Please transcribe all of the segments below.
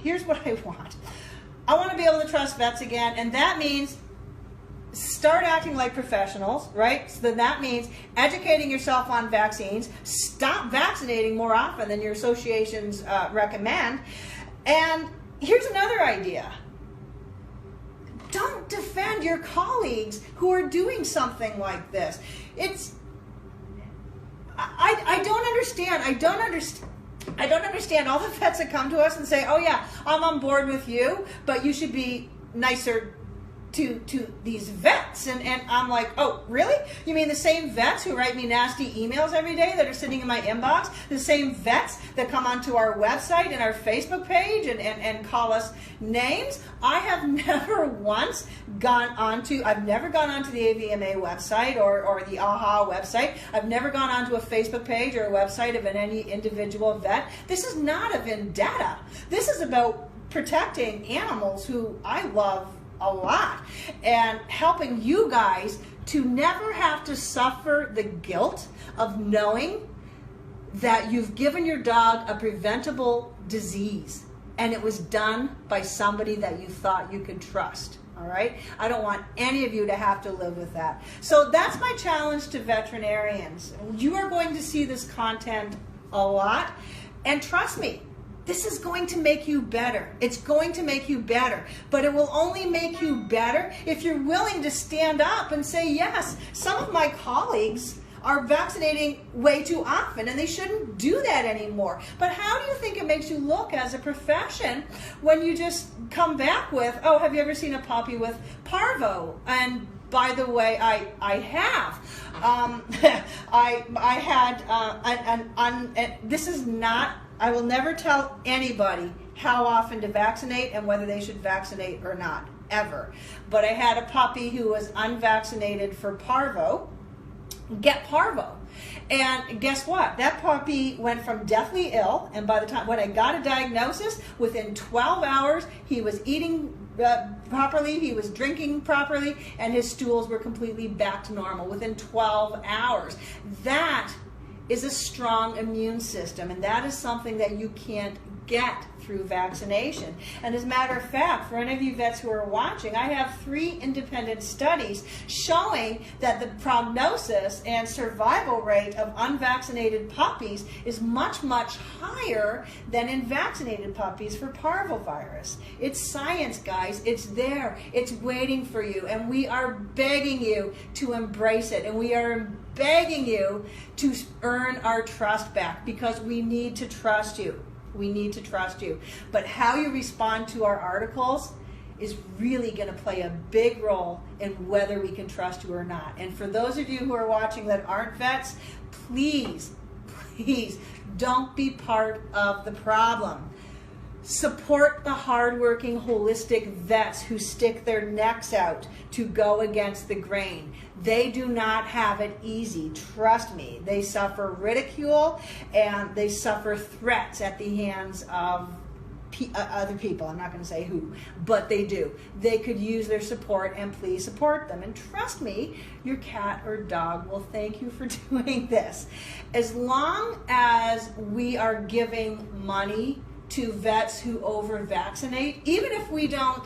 Here's what I want. I want to be able to trust vets again, and that means start acting like professionals, right? So then that means educating yourself on vaccines, stop vaccinating more often than your associations recommend. And here's another idea. Don't defend your colleagues who are doing something like this. I don't understand. I don't understand all the vets that come to us and say, oh yeah, I'm on board with you, but you should be nicer to these vets. And I'm like, oh, really? You mean the same vets who write me nasty emails every day that are sitting in my inbox? The same vets that come onto our website and our Facebook page and call us names? I have never once I've never gone onto the AVMA website or the AHA website. I've never gone onto a Facebook page or a website of any individual vet. This is not a vendetta. This is about protecting animals who I love a lot and helping you guys to never have to suffer the guilt of knowing that you've given your dog a preventable disease and it was done by somebody that you thought you could trust. All right? I don't want any of you to have to live with that. So that's my challenge to veterinarians. You are going to see this content a lot, and trust me, this is going to make you better. It's going to make you better. But it will only make you better if you're willing to stand up and say, yes, some of my colleagues are vaccinating way too often and they shouldn't do that anymore. But how do you think it makes you look as a profession when you just come back with, oh, have you ever seen a puppy with parvo? And by the way, I have. I had, this is not, I will never tell anybody how often to vaccinate and whether they should vaccinate or not, ever. But I had a puppy who was unvaccinated for parvo, get parvo. And guess what? That puppy went from deathly ill, and by the time when I got a diagnosis, within 12 hours, he was eating properly, he was drinking properly, and his stools were completely back to normal within 12 hours. That is a strong immune system, and that is something that you can't get through vaccination. And as a matter of fact, for any of you vets who are watching, I have 3 independent studies showing that the prognosis and survival rate of unvaccinated puppies is much, much higher than in vaccinated puppies for parvovirus. It's science, guys. It's there. It's waiting for you, and we are begging you to embrace it, and we are begging you to earn our trust back, because we need to trust you. We need to trust you. But how you respond to our articles is really going to play a big role in whether we can trust you or not. And for those of you who are watching that aren't vets, please, please don't be part of the problem. Support the hardworking, holistic vets who stick their necks out to go against the grain. They do not have it easy. Trust me. They suffer ridicule and they suffer threats at the hands of other people. I'm not going to say who, but they do. They could use their support, and please support them. And trust me, your cat or dog will thank you for doing this. As long as we are giving money to vets who over-vaccinate, even if we don't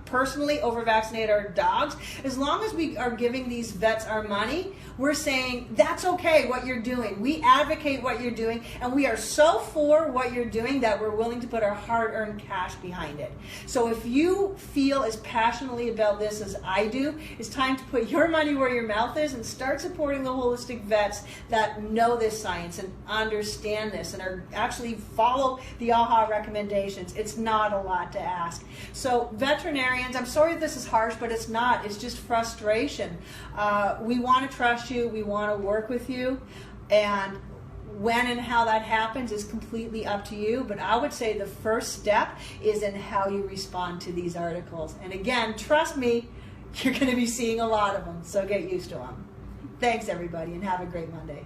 personally over-vaccinate our dogs, as long as we are giving these vets our money, we're saying that's okay what you're doing. We advocate what you're doing, and we are so for what you're doing that we're willing to put our hard-earned cash behind it. So if you feel as passionately about this as I do, it's time to put your money where your mouth is and start supporting the holistic vets that know this science and understand this and are actually follow the AHA recommendations. It's not a lot to ask. So veterinarians, I'm sorry this is harsh, but it's not. It's just frustration. We want to trust you. We want to work with you. And when and how that happens is completely up to you. But I would say the first step is in how you respond to these articles. And again, trust me, you're going to be seeing a lot of them. So get used to them. Thanks, everybody, and have a great Monday.